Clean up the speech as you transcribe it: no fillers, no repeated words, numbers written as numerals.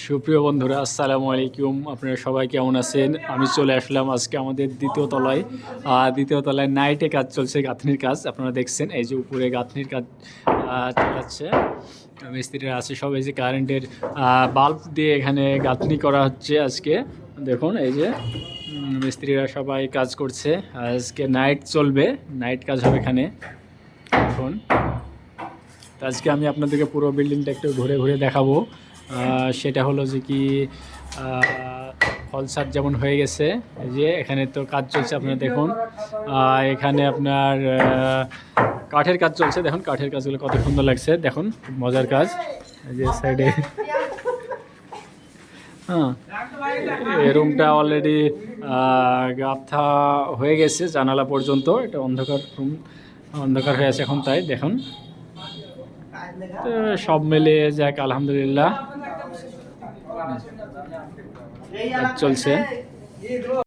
সুপ্রিয় বন্ধুরা, আসসালামু আলাইকুম। আপনারা সবাই কেমন আছেন? আমি চলে আসলাম আজকে আমাদের দ্বিতীয় তলায়। দ্বিতীয় তলায় নাইটে কাজ চলছে, গাঁথনির কাজ। আপনারা দেখছেন এই যে উপরে গাঁথনির কাজ চালাচ্ছে, মিস্ত্রিরা আছে সব। এই যে কারেন্টের বাল্ব দিয়ে এখানে গাঁথনি করা হচ্ছে আজকে। দেখুন এই যে মিস্ত্রিরা সবাই কাজ করছে। আজকে নাইট চলবে, নাইট কাজ হবে এখানে। দেখুন আজকে আমি আপনাদেরকে পুরো বিল্ডিংটা একটু ঘুরে ঘুরে দেখাবো। সেটা হলো যে কি ফলসাদ যেমন হয়ে গেছে, এই যে এখানে তো কাজ চলছে। আপনারা দেখুন এখানে আপনার কাঠের কাজ চলছে। দেখুন কাঠের কাজগুলো কত সুন্দর লাগছে, দেখুন মজার কাজ। এই যে সাইডে হ্যাঁ, এই রুমটা অলরেডি গাঁথা হয়ে গেছে জানালা পর্যন্ত। এটা অন্ধকার রুম, অন্ধকার হয়ে আছে এখন, তাই দেখুন। তো সব মিলিয়ে যাক, আলহামদুলিল্লাহ চলছে।